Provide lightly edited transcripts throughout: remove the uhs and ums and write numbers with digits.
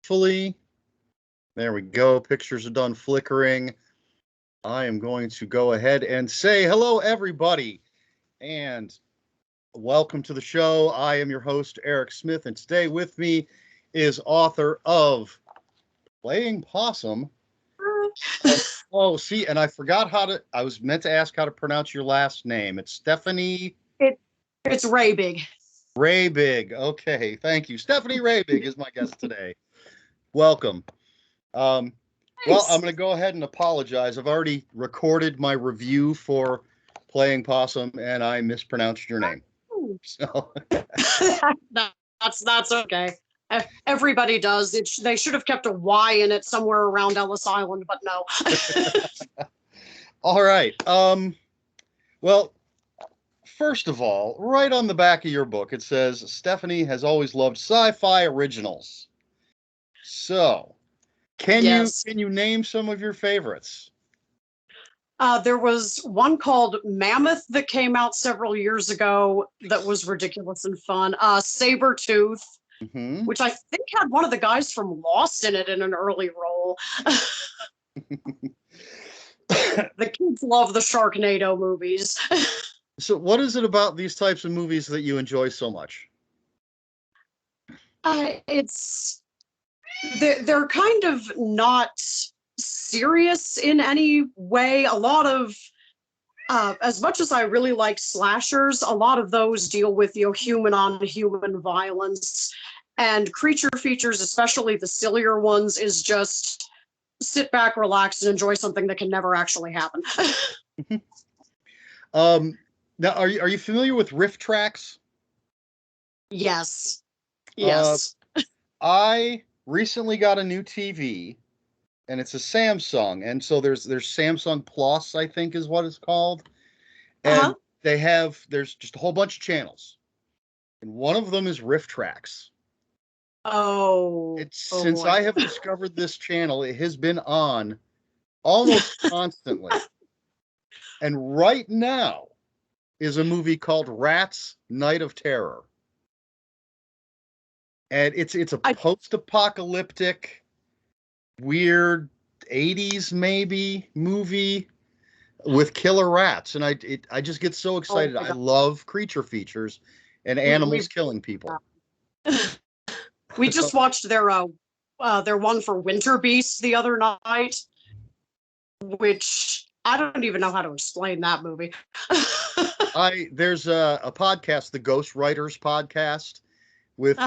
Hopefully, there we go. Pictures are done flickering. I am going to go ahead and say hello, everybody, and welcome to the show. I am your host, Eric Smith, and today with me is author of Playing Possum. And I forgot I was meant to ask how to pronounce your last name. It's Stephanie. It's Rabig. Rabig. Okay, thank you. Stephanie Rabig is my guest today. Welcome. Well, I'm going to go ahead and apologize. I've already recorded my review for Playing Possum, and I mispronounced your name. So that's okay. Everybody does. They should have kept a Y in it somewhere around Ellis Island, but no. All right. Well, first of all, right on the back of your book, it says Stephanie has always loved sci-fi originals. So, can you name some of your favorites? There was one called Mammoth that came out several years ago that was ridiculous and fun. Sabretooth, which I think had one of the guys from Lost in it in an early role. The kids love the Sharknado movies. So what is it about these types of movies that you enjoy so much? They're kind of not serious in any way. A lot of as much as I really like slashers, a lot of those deal with human on human violence, and creature features, especially the sillier ones, is just sit back, relax, and enjoy something that can never actually happen. Now, are you familiar with riff tracks? Yes. I recently got a new TV, and it's a Samsung, and so there's Samsung Plus, I think is what it's called, and there's just a whole bunch of channels, and one of them is riff tracks. Since I have discovered this channel, it has been on almost constantly, and right now is a movie called Rats: Night of Terror. And it's a post-apocalyptic, weird 80s maybe movie with killer rats, and I just get so excited. I love creature features and animals killing people. We just watched their one for Winter Beast the other night, which I don't even know how to explain that movie. There's a podcast, the Ghost Writers podcast, with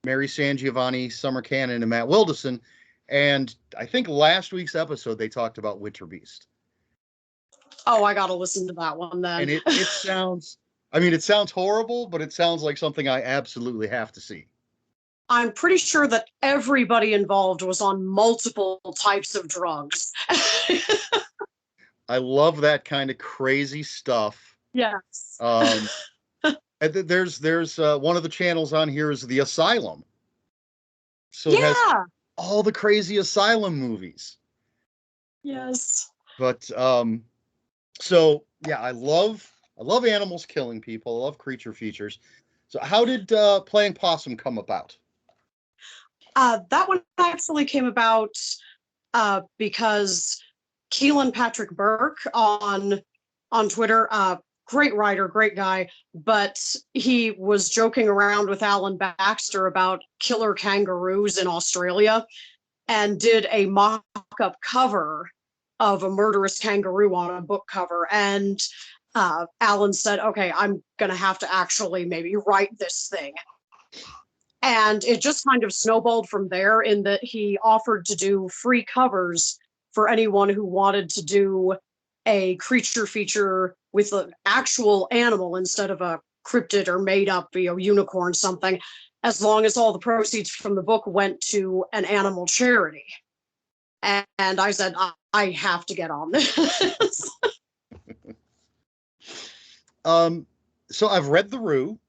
Mary Sangiovanni, Summer Cannon, and Matt Wilderson. And I think last week's episode, they talked about Winter Beast. Oh, I got to listen to that one then. And it sounds horrible, but it sounds like something I absolutely have to see. I'm pretty sure that everybody involved was on multiple types of drugs. I love that kind of crazy stuff. Yes. And there's one of the channels on here is The Asylum. So it has all the crazy Asylum movies. Yes. But so yeah, I love animals killing people. I love creature features. So how did Playing Possum come about? That one actually came about because Keelan Patrick Burke on Twitter, great writer, great guy, but he was joking around with Alan Baxter about killer kangaroos in Australia and did a mock-up cover of a murderous kangaroo on a book cover. And Alan said, okay, I'm going to have to actually maybe write this thing. And it just kind of snowballed from there, in that he offered to do free covers for anyone who wanted to do a creature feature with an actual animal instead of a cryptid or made up, unicorn something, as long as all the proceeds from the book went to an animal charity. And I said, I have to get on this. So I've read The Roo.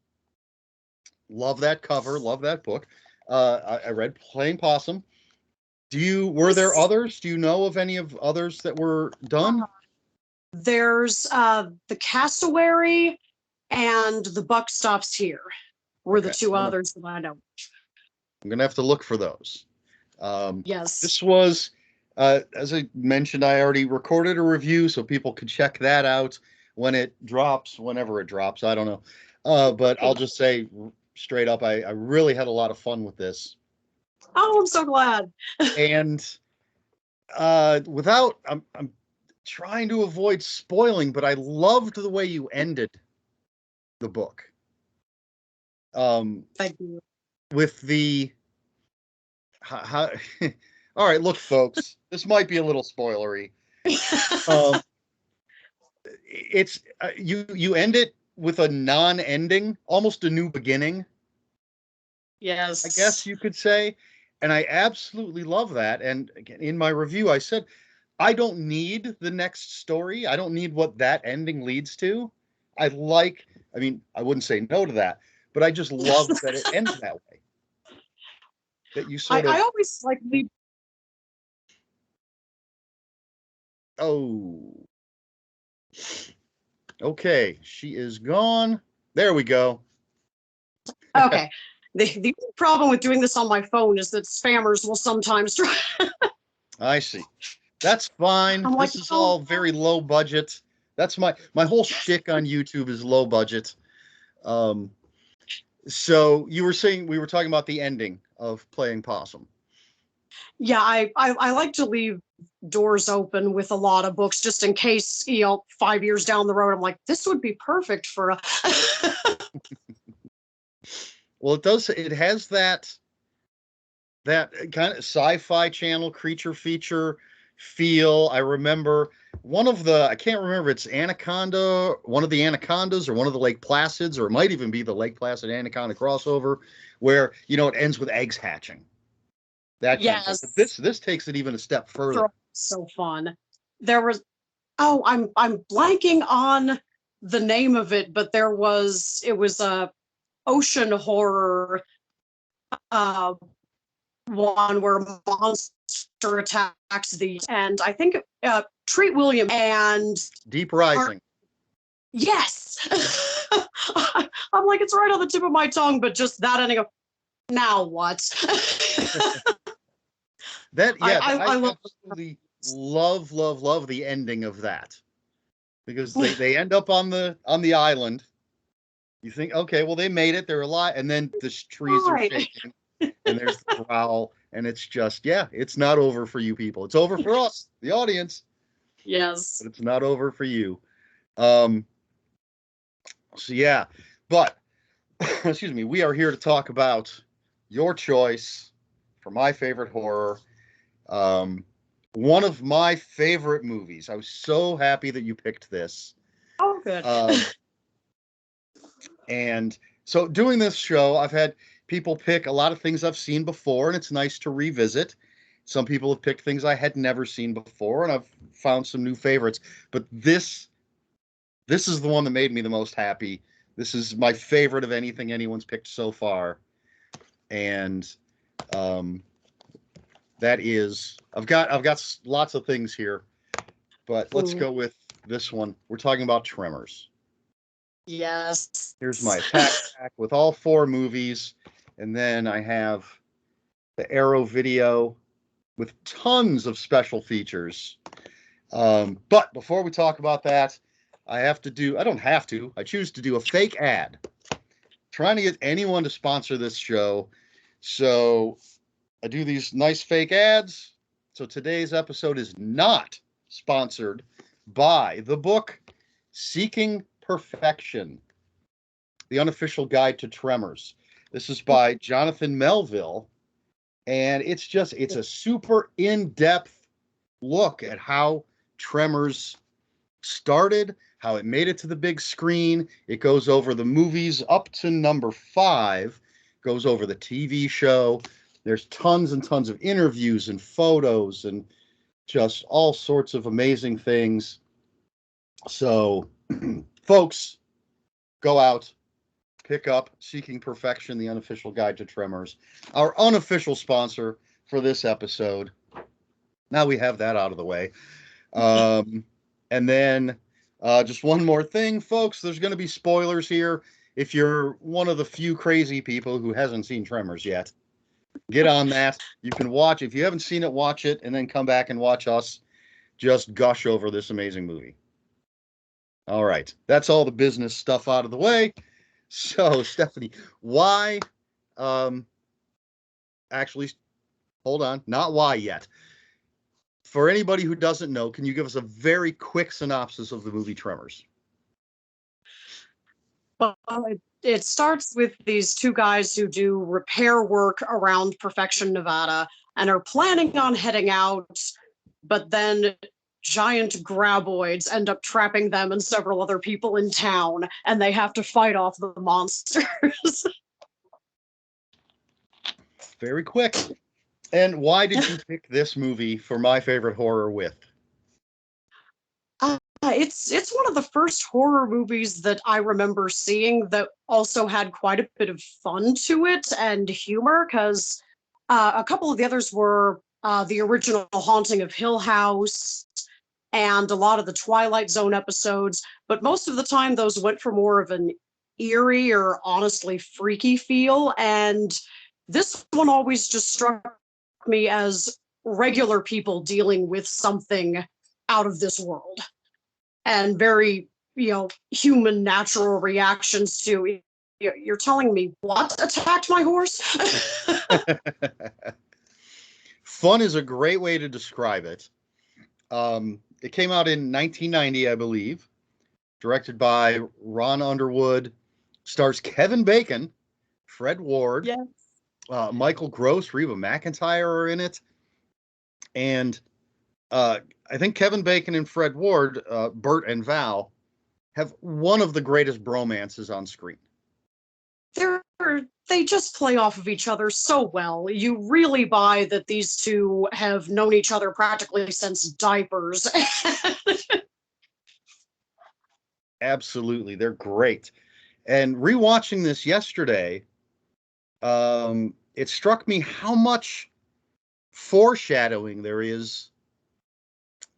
Love that cover. Love that book. I read Playing Possum. Were there others? Do you know of any of others that were done? There's The Cassowary and The Buck Stops Here were the two others that I know. I'm going to have to look for those. Yes. This was, as I mentioned, I already recorded a review, so people can check that out when it drops, whenever it drops. I don't know. But I'll just say straight up, I really had a lot of fun with this. Oh, I'm so glad. And I'm trying to avoid spoiling, but I loved the way you ended the book. Thank you. With the how all right, look, folks, this might be a little spoilery. It's you end it with a non-ending, almost a new beginning. Yes. I guess you could say. And I absolutely love that. And again, in my review, I said, I don't need the next story. I don't need what that ending leads to. I mean, I wouldn't say no to that, but I just love that it ends that way. That you sort of. I always like leave. Oh. Okay, she is gone. There we go. Okay. The problem with doing this on my phone is that spammers will sometimes try. I see. That's fine. I'm like, This is all very low budget. That's my whole shtick on YouTube is low budget. So you were saying we were talking about the ending of Playing Possum. Yeah, I like to leave doors open with a lot of books just in case, 5 years down the road, I'm like, this would be perfect for a. Well, it has that kind of sci-fi channel creature feature feel. I remember I can't remember if it's Anaconda, one of the Anacondas or one of the Lake Placids, or it might even be the Lake Placid Anaconda crossover, where, it ends with eggs hatching. That kind of thing. But this takes it even a step further. So fun. There was, I'm blanking on the name of it, but it was a ocean horror one where a monster attacks and I think Treat Williams and Deep Rising. Yes. I'm like, it's right on the tip of my tongue, but just that ending of now what? I absolutely love the ending of that, because they end up on the island. You think, okay, well, they made it, they're alive, and then the trees are shaking, and there's the growl, and it's just, it's not over for you people. It's over for us, the audience. Yes. But it's not over for you. So yeah, but excuse me, we are here to talk about your choice for my favorite horror. One of my favorite movies. I was so happy that you picked this. Oh, good. And so doing this show, I've had people pick a lot of things I've seen before, and it's nice to revisit. Some people have picked things I had never seen before, and I've found some new favorites. But this is the one that made me the most happy. This is my favorite of anything anyone's picked so far. And that is, I've got lots of things here, but let's go with this one. We're talking about Tremors. Yes. Here's my attack pack with all 4 movies, and then I have the Arrow video with tons of special features. But before we talk about that, I choose to do a fake ad. Trying to get anyone to sponsor this show. So I do these nice fake ads. So today's episode is not sponsored by the book Seeking Perfection, The Unofficial Guide to Tremors. This is by Jonathan Melville, and it's a super in-depth look at how Tremors started, how it made it to the big screen. It goes over the movies up to number 5, goes over the TV show. There's tons and tons of interviews and photos and just all sorts of amazing things. So, folks, go out, pick up Seeking Perfection, The Unofficial Guide to Tremors, our unofficial sponsor for this episode. Now we have that out of the way. And then just one more thing, folks. There's going to be spoilers here. If you're one of the few crazy people who hasn't seen Tremors yet, Get on that. You can watch. If you haven't seen it, watch it, and then come back and watch us just gush over this amazing movie. All right. That's all the business stuff out of the way. So, Stephanie, why, actually, hold on, not why yet. For anybody who doesn't know, can you give us a very quick synopsis of the movie Tremors? Well, it starts with these two guys who do repair work around Perfection, Nevada, and are planning on heading out, but then giant graboids end up trapping them and several other people in town, and they have to fight off the monsters. Very quick. And why did you pick this movie for my favorite horror with? It's one of the first horror movies that I remember seeing that also had quite a bit of fun to it and humor, because a couple of the others were the original Haunting of Hill House and a lot of the Twilight Zone episodes, but most of the time those went for more of an eerie or honestly freaky feel, and this one always just struck me as regular people dealing with something out of this world, and very, human natural reactions to, you're telling me what attacked my horse? Fun is a great way to describe it. It came out in 1990, I believe, directed by Ron Underwood, stars Kevin Bacon, Fred Ward, Yes. Michael Gross, Reba McEntire are in it. And I think Kevin Bacon and Fred Ward, Bert and Val, have one of the greatest bromances on screen. They just play off of each other so well. You really buy that these two have known each other practically since diapers. Absolutely. They're great. And rewatching this yesterday, it struck me how much foreshadowing there is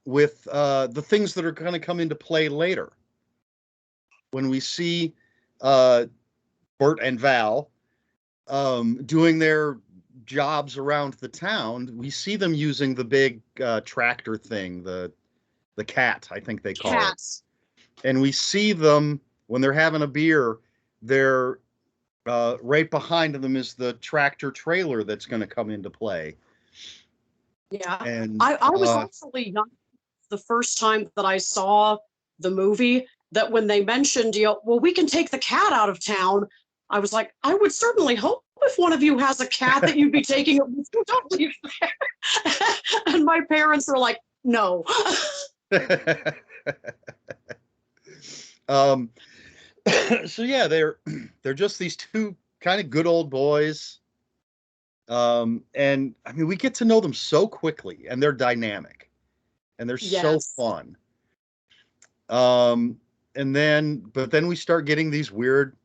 with the things that are going to come into play later. When we see Bert and Val doing their jobs around the town, we see them using the big tractor thing, the cat, I think they call Cats. it. And we see them when they're having a beer, they're right behind them is the tractor trailer that's going to come into play. Yeah. And I was actually not the first time that I saw the movie that when they mentioned, well, we can take the cat out of town, I was like, I would certainly hope if one of you has a cat that you'd be taking it with you. Don't leave there. And my parents are like, no. So yeah, they're just these two kind of good old boys. And I mean, we get to know them so quickly, and they're dynamic, and they're so fun. But then we start getting these weird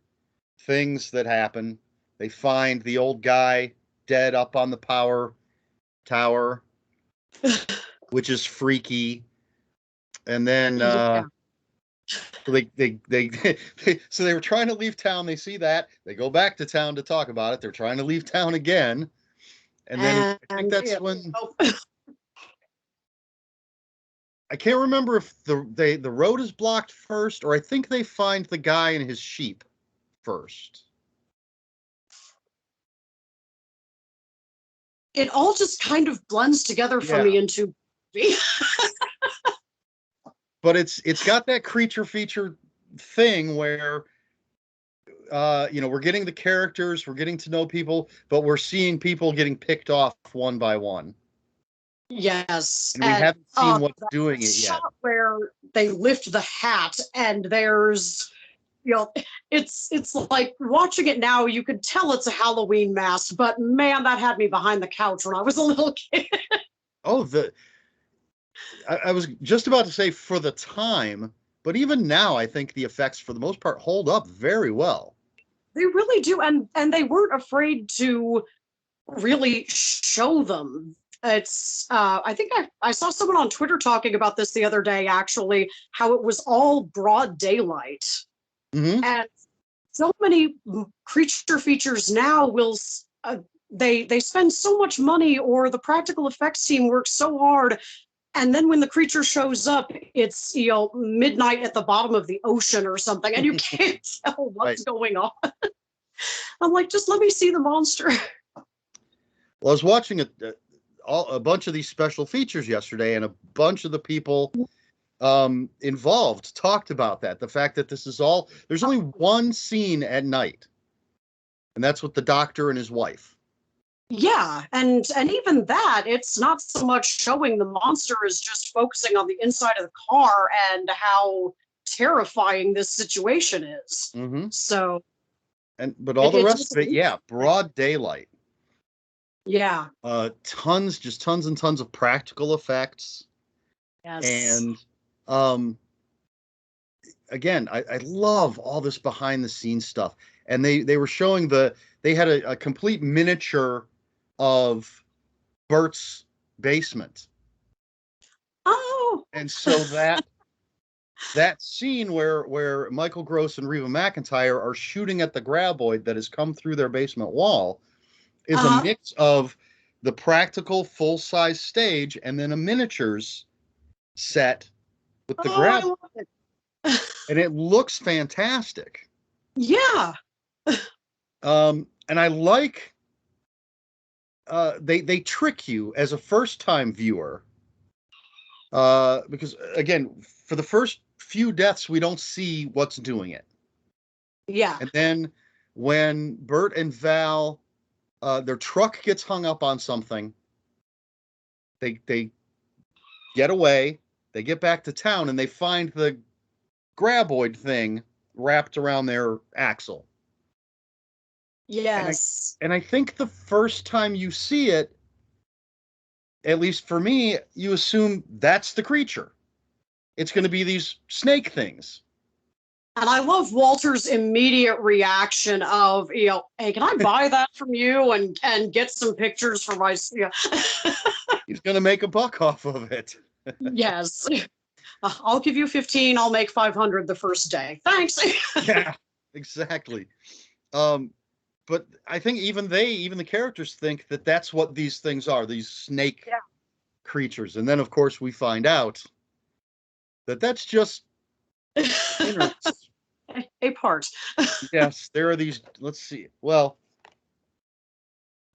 things that happen. They find the old guy dead up on the power tower, which is freaky. And then so they were trying to leave town. They see that. They go back to town to talk about it. They're trying to leave town again. And then I think that's when I can't remember if the road is blocked first, or I think they find the guy and his sheep first. It all just kind of blends together for me into but it's got that creature feature thing where we're getting the characters, we're getting to know people, but we're seeing people getting picked off one by one. Yes. And we haven't seen what's doing it yet. Where they lift the hat and there's, it's like watching it now, you could tell it's a Halloween mask, but man, that had me behind the couch when I was a little kid. Oh, I was just about to say for the time, but even now, I think the effects, for the most part, hold up very well. They really do, and they weren't afraid to really show them. It's I think I saw someone on Twitter talking about this the other day, actually, how it was all broad daylight. Mm-hmm. And so many creature features now will they spend so much money, or the practical effects team works so hard, and then when the creature shows up, it's midnight at the bottom of the ocean or something, and you can't tell what's going on. I'm like, just let me see the monster. Well, I was watching a bunch of these special features yesterday, and a bunch of the people involved talked about that. The fact that there's only one scene at night, and that's with the doctor and his wife. Yeah, and even that, it's not so much showing the monster as just focusing on the inside of the car and how terrifying this situation is. Mm-hmm. So, but all the rest of it, broad daylight. Yeah. Tons and tons of practical effects. Yes. And again, I love all this behind the scenes stuff. And they were showing they had a complete miniature of Bert's basement. Oh. And so that scene where Michael Gross and Reba McEntire are shooting at the graboid that has come through their basement wall is a mix of the practical full-size stage and then a miniatures set with the graboid. I love it. And it looks fantastic. Yeah. And I like they trick you as a first-time viewer. Because again, for the first few deaths, we don't see what's doing it. Yeah. And then when Bert and Val, their truck gets hung up on something, they get away, they get back to town, and they find the graboid thing wrapped around their axle. Yes. And I think the first time you see it, at least for me, you assume that's the creature. It's going to be these snake things. And I love Walter's immediate reaction of, hey, can I buy that from you and get some pictures for my... He's going to make a buck off of it. Yes. I'll give you 15. I'll make 500 the first day. Thanks. Yeah, exactly. But I think even the characters think that that's what these things are, these snake creatures. And then, of course, we find out that that's just a part. Yes, there are these. Let's see. Well,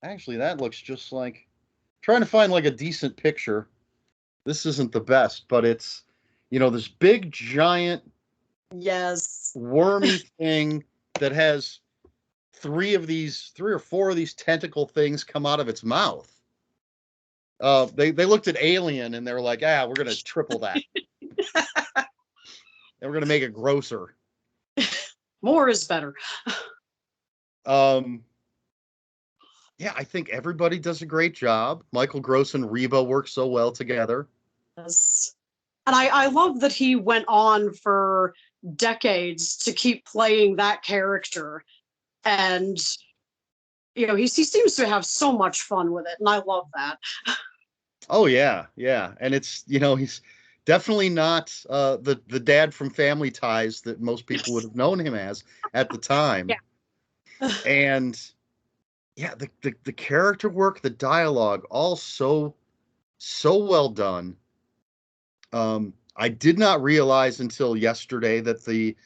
actually, that looks just like trying to find like a decent picture. This isn't the best, but it's this big giant wormy thing that has three or four of these tentacle things come out of its mouth. They looked at Alien and they're like, we're gonna triple that. And we're gonna make it grosser. More is better. Yeah, I think everybody does a great job. Michael Gross and Reba work so well together. Yes. And I love that he went on for decades to keep playing that character. And, he seems to have so much fun with it. And I love that. Oh, yeah. Yeah. And it's, he's definitely not the dad from Family Ties that most people would have known him as at the time. Yeah. And yeah, the character work, the dialogue, all so well done. I did not realize until yesterday that the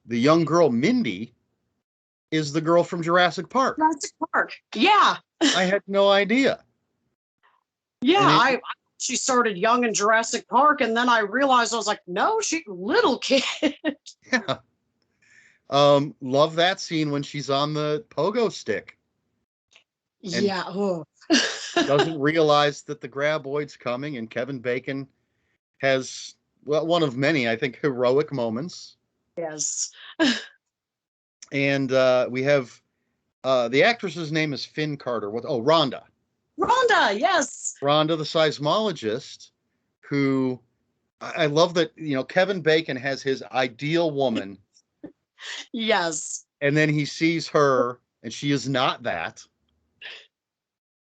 young girl Mindy is the girl from Jurassic Park. Jurassic Park. Yeah. I had no idea. Yeah, she started young in Jurassic Park, and then I realized I was like, no, she little kid. Yeah. Love that scene when she's on the pogo stick. Yeah. Doesn't realize that the graboid's coming, and Kevin Bacon has one of many, I think, heroic moments. Yes. And we have the actress's name is Finn Carter. Rhonda. Rhonda, yes. Rhonda, the seismologist, who I love that, Kevin Bacon has his ideal woman. Yes. And then he sees her, and she is not that.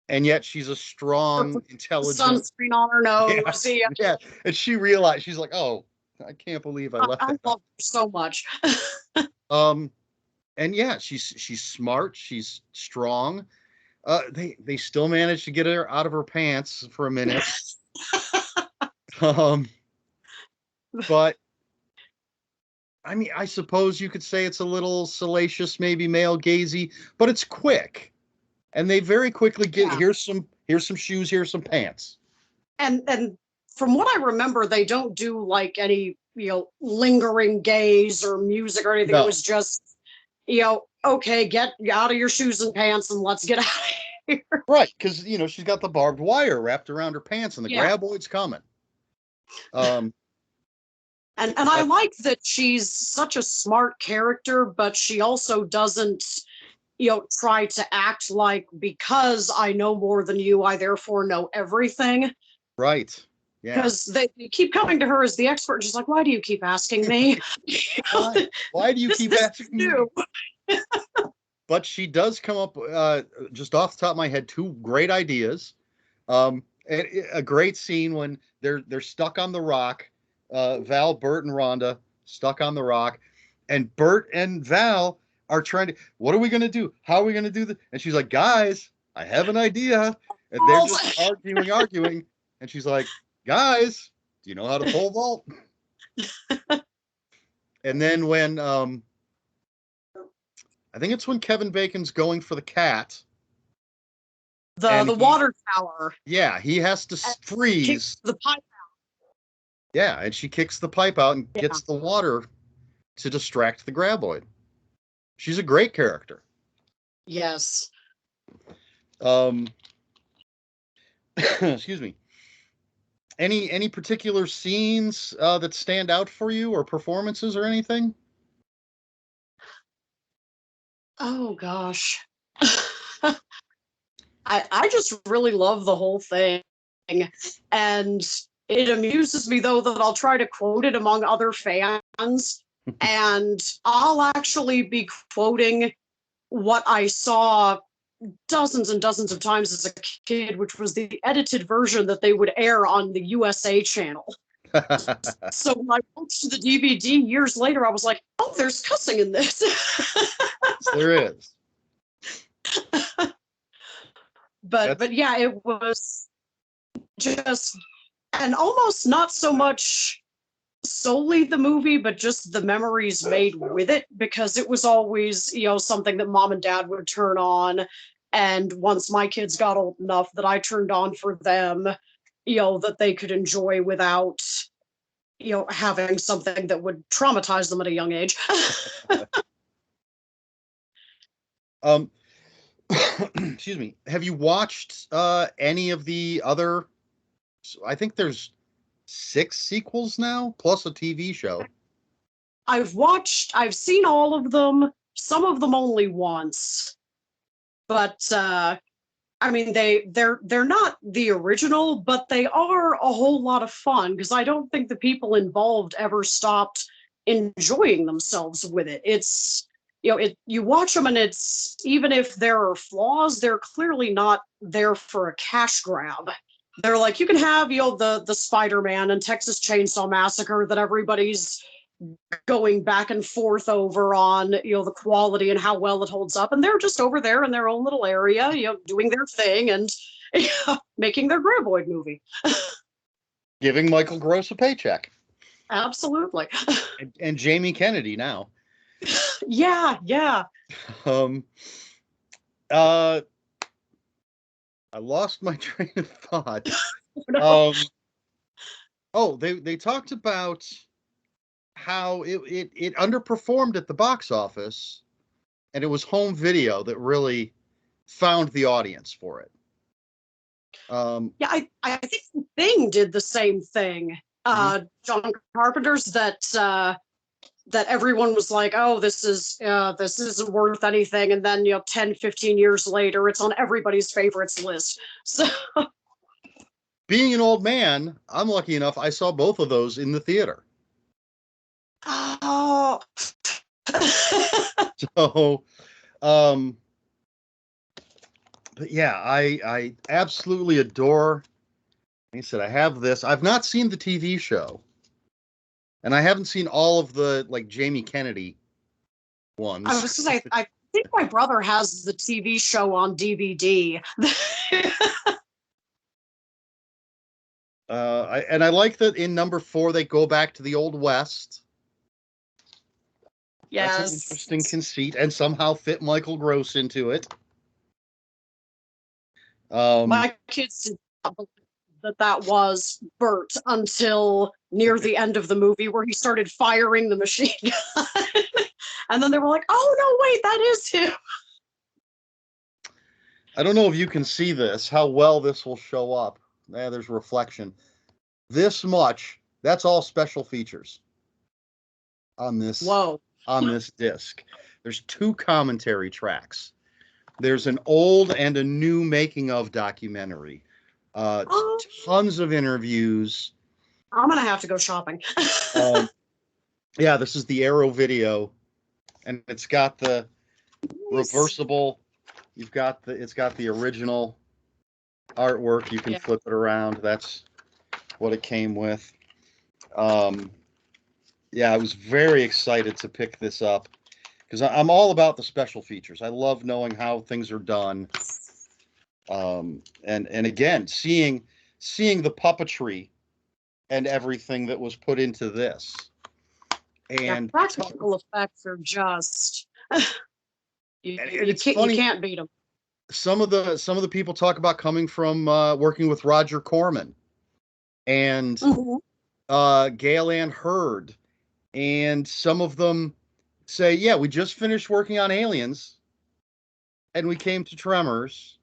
And yet she's a strong, intelligent... Sunscreen on her nose. Yeah. And she realized, she's like, oh, I can't believe I left that. I love her so much. And yeah, she's smart. She's strong. They still managed to get her out of her pants for a minute. um, but I mean, I suppose you could say it's a little salacious, maybe male gazy, but it's quick, and they very quickly get here's some shoes, here's some pants. And from what I remember, they don't do like any lingering gaze or music or anything. No. It was just okay, get out of your shoes and pants and let's get out of here. Right, because she's got the barbed wire wrapped around her pants and the graboid's coming. And I like that she's such a smart character, but she also doesn't try to act like, because I know more than you, I therefore know everything. Right. Yeah. Because they keep coming to her as the expert. She's like, why do you keep asking me? Why do you keep asking me? But she does come up, just off the top of my head, 2 great ideas. A great scene when they're stuck on the rock. Val, Bert, and Rhonda stuck on the rock, and Bert and Val are trying to, what are we going to do? How are we going to do this? And she's like, guys, I have an idea. And they're just arguing. And she's like, guys, do you know how to pole vault? And then when, I think it's when Kevin Bacon's going for the cat. The water tower. Yeah, he has to freeze. The pipe out. Yeah, and she kicks the pipe out and gets the water to distract the graboid. She's a great character. Yes. Excuse me. Any particular scenes that stand out for you, or performances or anything? Oh gosh. I just really love the whole thing. And it amuses me, though, that I'll try to quote it among other fans. And I'll actually be quoting what I saw dozens and dozens of times as a kid, which was the edited version that they would air on the USA channel. So when I watched the DVD years later, I was like, oh, there's cussing in this. There is. But yeah, it was just, and almost not so much solely the movie, but just the memories made with it, because it was always, something that mom and dad would turn on. And once my kids got old enough that I turned on for them, that they could enjoy without, having something that would traumatize them at a young age. Excuse me. Have you watched any of the other? I think there's 6 sequels now, plus a TV show. I've seen all of them. Some of them only once, but I mean they're not the original, but they are a whole lot of fun, because I don't think the people involved ever stopped enjoying themselves with it. It's you watch them, and it's, even if there are flaws, they're clearly not there for a cash grab. They're like, you can have, the Spider-Man and Texas Chainsaw Massacre that everybody's going back and forth over on, the quality and how well it holds up. And they're just over there in their own little area, doing their thing and making their graboid movie. Giving Michael Gross a paycheck. Absolutely. And Jamie Kennedy now. Yeah. I lost my train of thought. No. They talked about how it underperformed at the box office, and it was home video that really found the audience for it. I think The Thing did the same thing. John Carpenter's, that everyone was like, oh, this isn't worth anything, and then 10, 15 years later, it's on everybody's favorites list. So, being an old man, I'm lucky enough I saw both of those in the theater. Oh. So, but yeah, I absolutely adore. Like I said, I have this. I've not seen the TV show. And I haven't seen all of the, Jamie Kennedy ones. I was going to say, think my brother has the TV show on DVD. I like that in number 4 they go back to the Old West. Yes. That's an interesting conceit, and somehow fit Michael Gross into it. My kids did not believe that was Bert until near the end of the movie, where he started firing the machine gun. And then they were like, oh, no, wait, that is him. I don't know if you can see this, how well this will show up. There's reflection. This much, that's all special features on this. Whoa. On this disc. There's 2 commentary tracks. There's an old and a new making of documentary. Tons of interviews. I'm gonna have to go shopping. Yeah, this is the Arrow video, and it's got the reversible. It's got the original artwork. You can flip it around. That's what it came with. Yeah, I was very excited to pick this up because I'm all about the special features. I love knowing how things are done. And again, seeing the puppetry and everything that was put into this. And practical effects are just you can't beat them. Some of the people talk about coming from working with Roger Corman and Gale Ann Hurd. And some of them say, yeah, we just finished working on Aliens and we came to Tremors.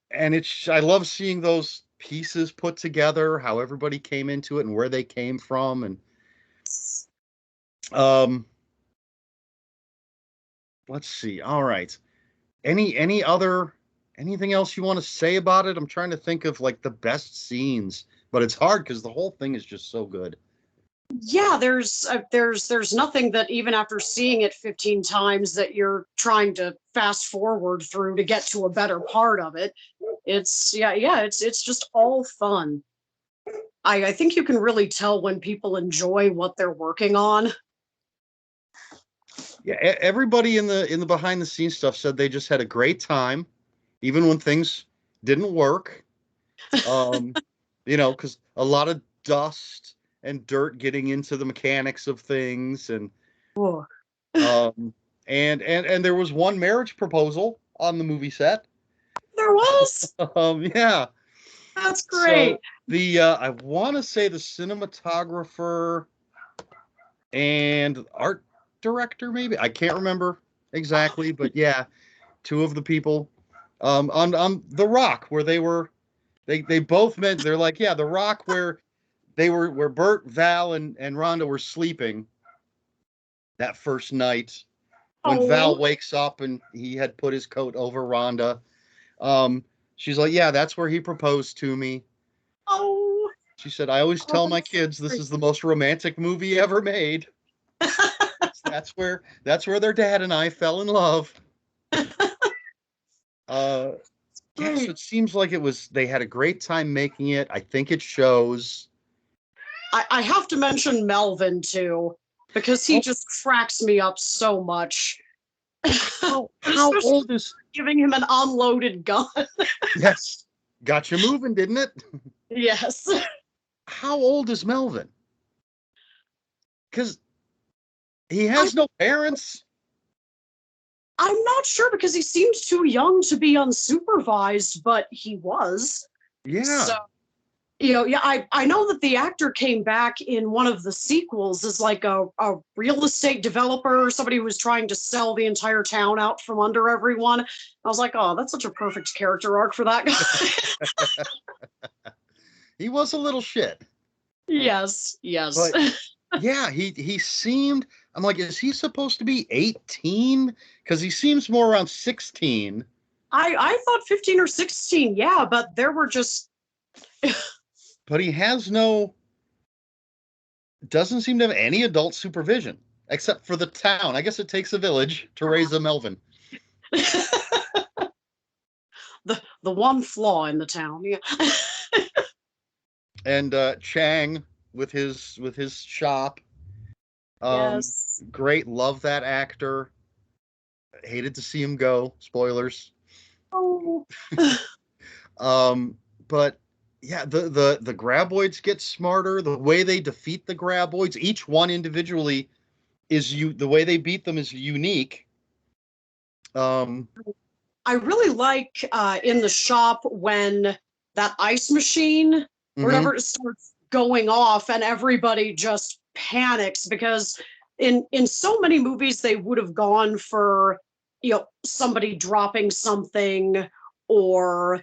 And I love seeing those pieces put together, how everybody came into it and where they came from. And let's see. All right. Anything else you want to say about it? I'm trying to think of like the best scenes, but it's hard because the whole thing is just so good. Yeah, there's nothing that even after seeing it 15 times that you're trying to fast forward through to get to a better part of it. It's just all fun. I think you can really tell when people enjoy what they're working on. Yeah, everybody in the behind the scenes stuff said they just had a great time, even when things didn't work. Because a lot of dust and dirt getting into the mechanics of things, and and there was one marriage proposal on the movie set. There was. Yeah, that's great. So I want to say the cinematographer and art director, maybe, I can't remember exactly, but yeah, 2 of the people on The Rock, where they both meant, they're like, yeah, The Rock, where Bert, Val, and Rhonda were sleeping that first night when Val wakes up and he had put his coat over Rhonda. She's like, yeah, that's where he proposed to me. Oh. She said, I always tell my kids this is the most romantic movie ever made. That's where their dad and I fell in love. So it seems like they had a great time making it. I think it shows. I have to mention Melvin too, because he just cracks me up so much. How old is giving him an unloaded gun? Yes. Got you moving, didn't it? Yes. How old is Melvin? Because he has no parents. I'm not sure, because he seemed too young to be unsupervised, but he was. Yeah. So, I know that the actor came back in one of the sequels as like a real estate developer or somebody who was trying to sell the entire town out from under everyone. I was like, oh, that's such a perfect character arc for that guy. He was a little shit. Yes. But yeah, he seemed, I'm like, is he supposed to be 18? Because he seems more around 16. I thought 15 or 16, yeah, but there were just... But he doesn't seem to have any adult supervision, except for the town. I guess it takes a village to raise a Melvin. The one flaw in the town, yeah. And Chang with his shop. Yes. Great, love that actor. Hated to see him go. Spoilers. Oh. But yeah, the graboids get smarter. The way they defeat the graboids, each one individually, the way they beat them is unique. I really like in the shop when that ice machine or whatever starts going off and everybody just panics, because in so many movies they would have gone for, you know, somebody dropping something, or,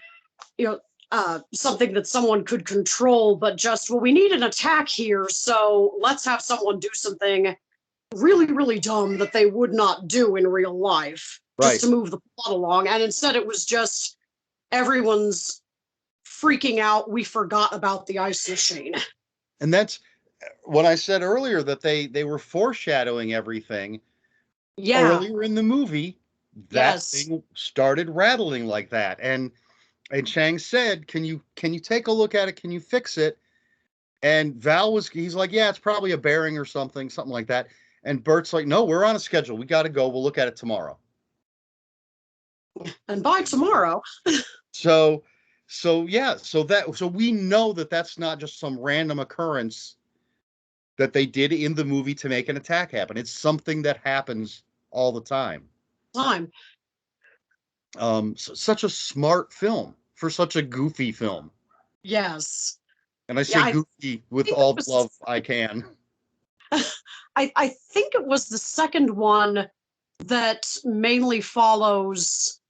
you know, something that someone could control, but just, well, we need an attack here, so let's have someone do something really, really dumb that they would not do in real life, just to move the plot along. And instead it was just everyone's freaking out. We forgot about the ice machine. And that's when I said earlier that they were foreshadowing everything. Yeah. Earlier in the movie, that thing started rattling like that. And Chang said, can you take a look at it? Can you fix it? And he's like, yeah, it's probably a bearing or something like that. And Bert's like, no, we're on a schedule. We got to go. We'll look at it tomorrow. And by tomorrow. So we know that that's not just some random occurrence that they did in the movie to make an attack happen. It's something that happens all the time. Such a smart film for such a goofy film. Yes. And I say goofy with all the love I can. I think it was the second one that mainly follows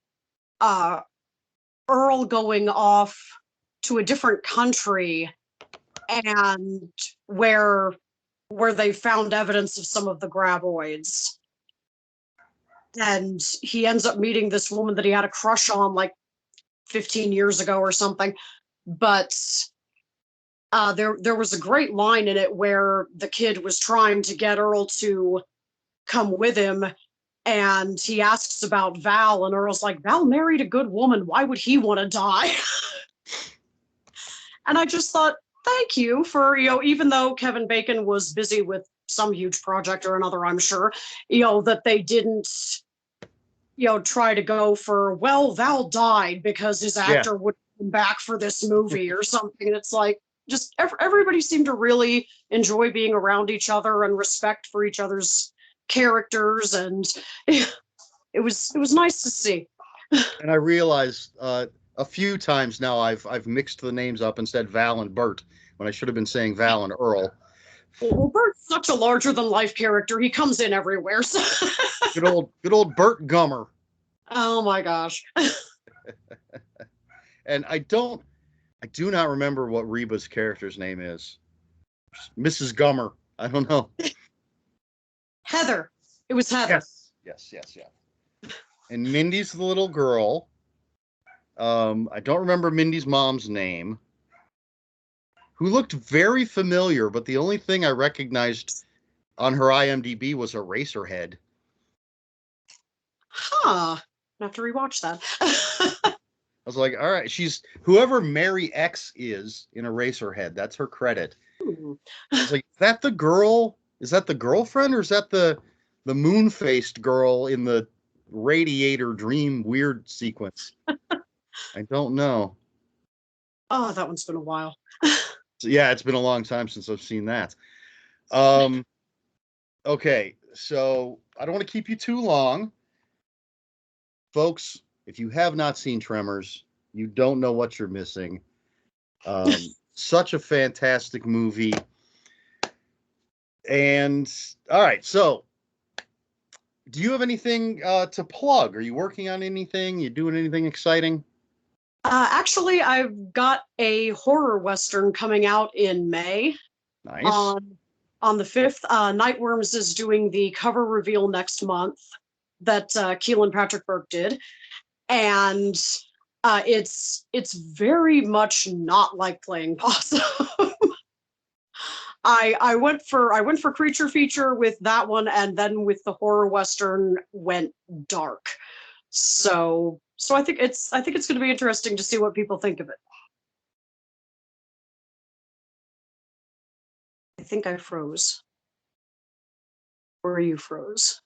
Earl going off to a different country, and where they found evidence of some of the graboids. And he ends up meeting this woman that he had a crush on like 15 years ago or something. But there was a great line in it where the kid was trying to get Earl to come with him, and he asks about Val, and Earl's like, Val married a good woman. Why would he want to die? And I just thought, thank you for, you know, even though Kevin Bacon was busy with some huge project or another, I'm sure, you know, that they didn't, you know, try to go for, well, Val died because his actor would come back for this movie or something. And it's like, just everybody seemed to really enjoy being around each other and respect for each other's characters, and it was nice to see. And I realized a few times now I've mixed the names up and said Val and Bert when I should have been saying Val and Earl. Well, Bert's such a larger than life character. He comes in everywhere. So. Good old Bert Gummer. Oh my gosh. And I do not remember what Reba's character's name is. Mrs. Gummer. I don't know. Heather. It was Heather. Yes. And Mindy's the little girl. I don't remember Mindy's mom's name, who looked very familiar, but the only thing I recognized on her IMDb was Eraserhead. Huh. I have to rewatch that. I was like, all right, she's whoever Mary X is in Eraserhead. That's her credit. I was like, is that the girl? Is that the girlfriend, or is that the moon-faced girl in the Radiator Dream weird sequence? I don't know. Oh, that one's been a while. So, yeah, it's been a long time since I've seen that. Okay, so I don't want to keep you too long. Folks, if you have not seen Tremors, you don't know what you're missing. Such a fantastic movie. And all right, so do you have anything to plug? Are you working on anything? You doing anything exciting? Actually, I've got a horror western coming out in May. Nice. On the 5th. Nightworms is doing the cover reveal next month that Keelan Patrick Burke did. And it's very much not like playing possum. I went for creature feature with that one, and then with the horror western went dark. So I think it's going to be interesting to see what people think of it. I think I froze. Or you froze.